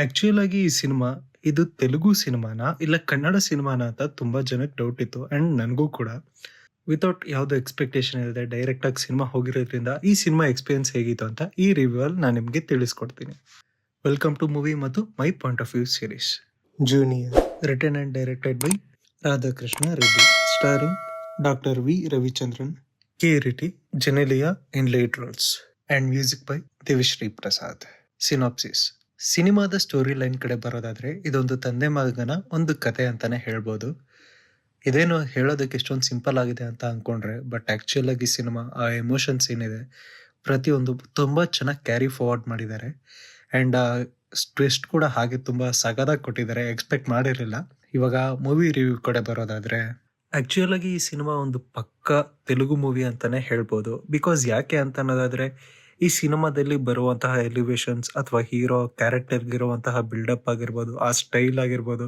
Actual ಆಗಿ ಈ cinema ಇದು ತೆಲುಗು ಸಿನಿಮಾನಾ ಇಲ್ಲ ಕನ್ನಡ ಸಿನಿಮಾನಾ ಅಂತ ತುಂಬಾ ಜನಕ್ಕೆ ಡೌಟ್ ಇತ್ತು ಅಂಡ್ ನನಗೂ ಕೂಡ. ವಿತೌಟ್ ಯಾವುದೋ ಎಕ್ಸ್ಪೆಕ್ಟೇಷನ್ ಇಲ್ಲದೆ ಡೈರೆಕ್ಟ್ ಆಗಿ ಸಿನಿಮಾ ಹೋಗಿರೋದ್ರಿಂದ ಈ ಸಿನಿಮಾ ಎಕ್ಸ್ಪೀರಿಯನ್ಸ್ ಹೇಗಿತ್ತು ಅಂತ ಈ ರಿವ್ಯೂ ಅಲ್ಲಿ ನಾನು ನಿಮಗೆ ತಿಳಿಸ್ಕೊಡ್ತೀನಿ. ವೆಲ್ಕಮ್ ಟು ಮೂವಿ ಮತ್ತು my point of view series. Junior written and directed by Radhakrishna Reddy, starring doctor V Ravichandran, Kireeti, Genelia in lead roles and music by Devi Sri Prasad. Synopsis. ಸಿನಿಮಾದ ಸ್ಟೋರಿ ಲೈನ್ ಕಡೆ ಬರೋದಾದ್ರೆ ಇದೊಂದು ತಂದೆ ಮಗನ ಒಂದು ಕತೆ ಅಂತಾನೆ ಹೇಳ್ಬೋದು. ಇದೇನು ಹೇಳೋದಕ್ಕೆ ಎಷ್ಟೊಂದು ಸಿಂಪಲ್ ಆಗಿದೆ ಅಂತ ಅನ್ಕೊಂಡ್ರೆ, ಬಟ್ ಆಕ್ಚುಯಲ್ ಆಗಿ ಸಿನಿಮಾ ಆ ಎಮೋಷನ್ಸ್ ಏನಿದೆ ಪ್ರತಿಯೊಂದು ತುಂಬಾ ಚೆನ್ನಾಗಿ ಕ್ಯಾರಿ ಫಾರ್ವರ್ಡ್ ಮಾಡಿದ್ದಾರೆ. ಅಂಡ್ ಟ್ವಿಸ್ಟ್ ಕೂಡ ಹಾಗೆ ತುಂಬಾ ಸಗದಾಗಿ ಕೊಟ್ಟಿದ್ದಾರೆ, ಎಕ್ಸ್ಪೆಕ್ಟ್ ಮಾಡಿರಲಿಲ್ಲ. ಇವಾಗ ಮೂವಿ ರಿವ್ಯೂ ಕಡೆ ಬರೋದಾದ್ರೆ, ಆಕ್ಚುಯಲ್ ಆಗಿ ಈ ಸಿನಿಮಾ ಒಂದು ಪಕ್ಕ ತೆಲುಗು ಮೂವಿ ಅಂತಾನೆ ಹೇಳ್ಬೋದು. ಬಿಕಾಸ್ ಯಾಕೆ ಅಂತ ಅನ್ನೋದಾದ್ರೆ, ಈ ಸಿನಿಮಾದಲ್ಲಿ ಬರುವಂತಹ ಎಲಿವೇಶನ್ಸ್ ಅಥವಾ ಹೀರೋ ಕ್ಯಾರೆಕ್ಟರ್ಗಿರುವಂತಹ ಬಿಲ್ಡಪ್ ಆಗಿರ್ಬೋದು, ಆ ಸ್ಟೈಲ್ ಆಗಿರ್ಬೋದು,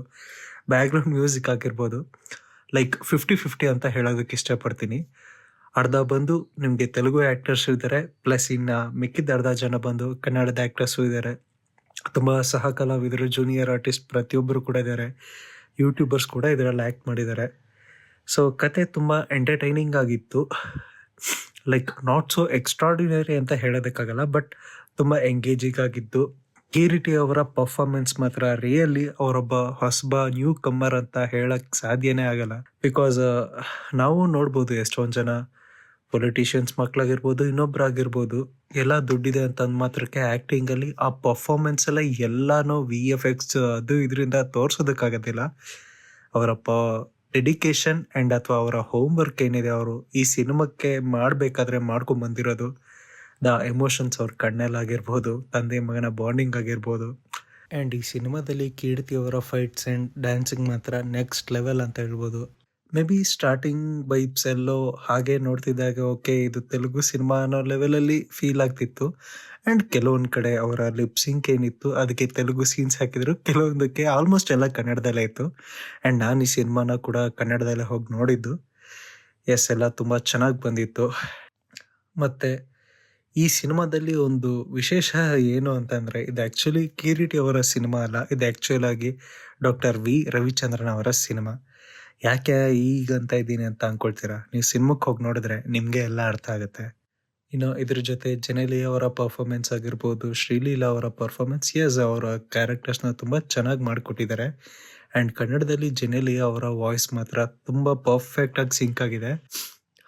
ಬ್ಯಾಕ್ಗ್ರೌಂಡ್ ಮ್ಯೂಸಿಕ್ ಆಗಿರ್ಬೋದು, ಲೈಕ್ 50-50 ಅಂತ ಹೇಳೋದಕ್ಕೆ ಇಷ್ಟಪಡ್ತೀನಿ. ಅರ್ಧ ಬಂದು ನಿಮಗೆ ತೆಲುಗು ಆ್ಯಕ್ಟರ್ಸ್ ಇದ್ದಾರೆ, ಪ್ಲಸ್ ಇನ್ನು ಮಿಕ್ಕಿದ ಅರ್ಧ ಜನ ಬಂದು ಕನ್ನಡದ ಆ್ಯಕ್ಟರ್ಸು ಇದ್ದಾರೆ. ತುಂಬ ಸಹ ಕಲಾವಿದರು, ಜೂನಿಯರ್ ಆರ್ಟಿಸ್ಟ್ ಪ್ರತಿಯೊಬ್ಬರು ಕೂಡ ಇದ್ದಾರೆ. ಯೂಟ್ಯೂಬರ್ಸ್ ಕೂಡ ಇದರಲ್ಲಿ ಆ್ಯಕ್ಟ್ ಮಾಡಿದ್ದಾರೆ. ಸೊ ಕತೆ ತುಂಬ ಎಂಟರ್ಟೈನಿಂಗ್ ಆಗಿತ್ತು. ಲೈಕ್ ನಾಟ್ ಸೋ ಎಕ್ಸ್ಟ್ರಾರ್ಡಿನರಿ ಅಂತ ಹೇಳೋದಕ್ಕಾಗಲ್ಲ, ಬಟ್ ತುಂಬ ಎಂಗೇಜಿಂಗ್ ಆಗಿದ್ದು. ಕಿರೀಟಿ ಅವರ ಪರ್ಫಾರ್ಮೆನ್ಸ್ ಮಾತ್ರ ರಿಯಲಿ ಅವರೊಬ್ಬ ಹೊಸಬ ನ್ಯೂ ಕಮ್ಮರ್ ಅಂತ ಹೇಳಕ್ ಸಾಧ್ಯನೇ ಆಗಲ್ಲ. ಬಿಕಾಸ್ ನಾವು ನೋಡ್ಬೋದು ಎಷ್ಟೊಂದು ಜನ ಪೊಲಿಟಿಷಿಯನ್ಸ್ ಮಕ್ಕಳಾಗಿರ್ಬೋದು, ಇನ್ನೊಬ್ರಾಗಿರ್ಬೋದು, ಎಲ್ಲ ದುಡ್ಡಿದೆ ಅಂತ ಅಂದ ಮಾತ್ರಕ್ಕೆ ಆ್ಯಕ್ಟಿಂಗ್ ಅಲ್ಲಿ ಆ ಪರ್ಫಾರ್ಮೆನ್ಸ್ ಎಲ್ಲ ಎಲ್ಲಾನು VFX ಅದು ಇದರಿಂದ ತೋರ್ಸೋದಕ್ಕಾಗೋದಿಲ್ಲ. ಅವರ ಡೆಡಿಕೇಶನ್ ಅಂಡ್ ಅಥವಾ ಅವರ ಹೋಮ್ ವರ್ಕ್ ಏನಿದೆ, ಅವರು ಈ ಸಿನಿಮಾಕ್ಕೆ ಮಾಡಬೇಕಾದ್ರೆ ಮಾಡ್ಕೊಂಡ್ ಬಂದಿರೋದು, ದ ಎಮೋಷನ್ಸ್ ಅವ್ರ ಕಣ್ಣಲ್ಲಾಗಿರ್ಬೋದು, ತಂದೆ ಮಗನ ಬಾಂಡಿಂಗ್ ಆಗಿರ್ಬೋದು. ಆ್ಯಂಡ್ ಈ ಸಿನಿಮಾದಲ್ಲಿ ಕೀರ್ತಿ ಅವರ ಫೈಟ್ಸ್ ಆ್ಯಂಡ್ ಡ್ಯಾನ್ಸಿಂಗ್ ಮಾತ್ರ ನೆಕ್ಸ್ಟ್ ಲೆವೆಲ್ ಅಂತ ಹೇಳ್ಬೋದು. ಮೇ ಬಿ ಸ್ಟಾರ್ಟಿಂಗ್ ವೈಬ್ಸ್ ಎಲ್ಲೋ ಹಾಗೆ ನೋಡ್ತಿದ್ದಾಗ ಓಕೆ ಇದು ತೆಲುಗು ಸಿನಿಮಾ ಅನ್ನೋ ಲೆವೆಲಲ್ಲಿ ಫೀಲ್ ಆಗ್ತಿತ್ತು. ಆ್ಯಂಡ್ ಕೆಲವೊಂದು ಕಡೆ ಅವರ ಲಿಪ್ಸಿಂಕ್ ಏನಿತ್ತು ಅದಕ್ಕೆ ತೆಲುಗು ಸೀನ್ಸ್ ಹಾಕಿದ್ರು, ಕೆಲವೊಂದಕ್ಕೆ ಆಲ್ಮೋಸ್ಟ್ ಎಲ್ಲ ಕನ್ನಡದಲ್ಲೇ ಇತ್ತು. ಆ್ಯಂಡ್ ನಾನು ಈ ಸಿನಿಮಾನ ಕೂಡ ಕನ್ನಡದಲ್ಲೇ ಹೋಗಿ ನೋಡಿದ್ದು. ಎಸ್, ಎಲ್ಲ ತುಂಬ ಚೆನ್ನಾಗಿ ಬಂದಿತ್ತು. ಮತ್ತು ಈ ಸಿನಿಮಾದಲ್ಲಿ ಒಂದು ವಿಶೇಷ ಏನು ಅಂತಂದರೆ, ಇದು ಆ್ಯಕ್ಚುಲಿ ಕಿರೀಟಿ ಅವರ ಸಿನಿಮಾ ಅಲ್ಲ, ಇದು ಆ್ಯಕ್ಚುಯಲ್ ಆಗಿ ಡಾಕ್ಟರ್ ವಿ ರವಿಚಂದ್ರನ್ ಅವರ ಸಿನಿಮಾ. ಯಾಕೆ ಈಗಂತ ಇದ್ದೀನಿ ಅಂತ ಅಂದ್ಕೊಳ್ತೀರಾ? ನೀವು ಸಿನಿಮಾಕ್ಕೆ ಹೋಗಿ ನೋಡಿದ್ರೆ ನಿಮಗೆ ಎಲ್ಲ ಅರ್ಥ ಆಗುತ್ತೆ. ಇನ್ನು ಇದ್ರ ಜೊತೆ ಜೆನೆಲಿಯಾ ಅವರ ಪರ್ಫಾರ್ಮೆನ್ಸ್ ಆಗಿರ್ಬೋದು, ಶ್ರೀಲೀಲಾ ಅವರ ಪರ್ಫಾರ್ಮೆನ್ಸ್, ಅವರ ಕ್ಯಾರೆಕ್ಟರ್ಸ್ನ ತುಂಬ ಚೆನ್ನಾಗಿ ಮಾಡಿಕೊಟ್ಟಿದ್ದಾರೆ. ಆ್ಯಂಡ್ ಕನ್ನಡದಲ್ಲಿ ಜೆನೆಲಿಯಾ ಅವರ ವಾಯ್ಸ್ ಮಾತ್ರ ತುಂಬ ಪರ್ಫೆಕ್ಟಾಗಿ ಸಿಂಕ್ ಆಗಿದೆ.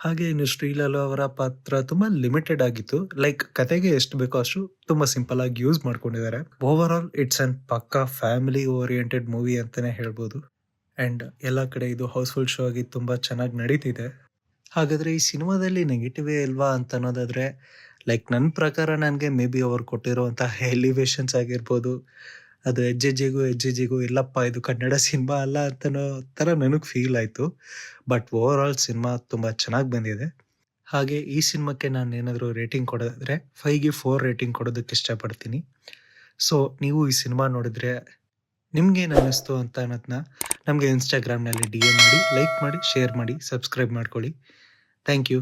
ಹಾಗೆ ಇನ್ನು ಶ್ರೀಲೀಲಾ ಅವರ ಪಾತ್ರ ತುಂಬ ಲಿಮಿಟೆಡ್ ಆಗಿತ್ತು. ಲೈಕ್ ಕತೆಗೆ ಎಷ್ಟು ಬೇಕೋ ಅಷ್ಟು ತುಂಬ ಸಿಂಪಲ್ ಆಗಿ ಯೂಸ್ ಮಾಡ್ಕೊಂಡಿದ್ದಾರೆ. ಓವರ್ ಆಲ್ ಇಟ್ಸ್ ಅನ್ ಪಕ್ಕಾ ಫ್ಯಾಮಿಲಿ ಓರಿಯೆಂಟೆಡ್ ಮೂವಿ ಅಂತಲೇ ಹೇಳ್ಬೋದು. ಆ್ಯಂಡ್ ಎಲ್ಲ ಕಡೆ ಇದು ಹೌಸ್ಫುಲ್ ಶೋ ಆಗಿ ತುಂಬ ಚೆನ್ನಾಗಿ ನಡೀತಿದೆ. ಹಾಗಾದರೆ ಈ ಸಿನಿಮಾದಲ್ಲಿ ನೆಗೆಟಿವೇ ಇಲ್ವಾ ಅಂತ ಅನ್ನೋದಾದರೆ, ಲೈಕ್ ನನ್ನ ಪ್ರಕಾರ ನನಗೆ ಮೇ ಬಿ ಅವ್ರು ಕೊಟ್ಟಿರುವಂತಹ ಎಲಿವೇಶನ್ಸ್ ಆಗಿರ್ಬೋದು, ಅದು ಹೆಜ್ಜೆಜಿಗೂ ಇಲ್ಲಪ್ಪ ಇದು ಕನ್ನಡ ಸಿನಿಮಾ ಅಲ್ಲ ಅಂತನೋ ಥರ ನನಗೆ ಫೀಲ್ ಆಯಿತು. ಬಟ್ ಓವರ್ ಆಲ್ ಸಿನಿಮಾ ತುಂಬ ಚೆನ್ನಾಗಿ ಬಂದಿದೆ. ಹಾಗೆ ಈ ಸಿನಿಮಾಕ್ಕೆ ನಾನು ಏನಾದರೂ ರೇಟಿಂಗ್ ಕೊಡೋದಾದರೆ 5ಗೆ 4 ರೇಟಿಂಗ್ ಕೊಡೋದಕ್ಕೆ ಇಷ್ಟಪಡ್ತೀನಿ. ಸೊ ನೀವು ಈ ಸಿನಿಮಾ ನೋಡಿದ್ರೆ ನಿಮ್ಗೇನು ಅನ್ನಿಸ್ತು ಅಂತ ಅನ್ನೋದನ್ನ ನಮಗೆ ಇನ್ಸ್ಟಾಗ್ರಾಮ್ನಲ್ಲಿ DM ಮಾಡಿ, ಲೈಕ್ ಮಾಡಿ, ಶೇರ್ ಮಾಡಿ, ಸಬ್ಸ್ಕ್ರೈಬ್ ಮಾಡ್ಕೊಳ್ಳಿ. Thank you.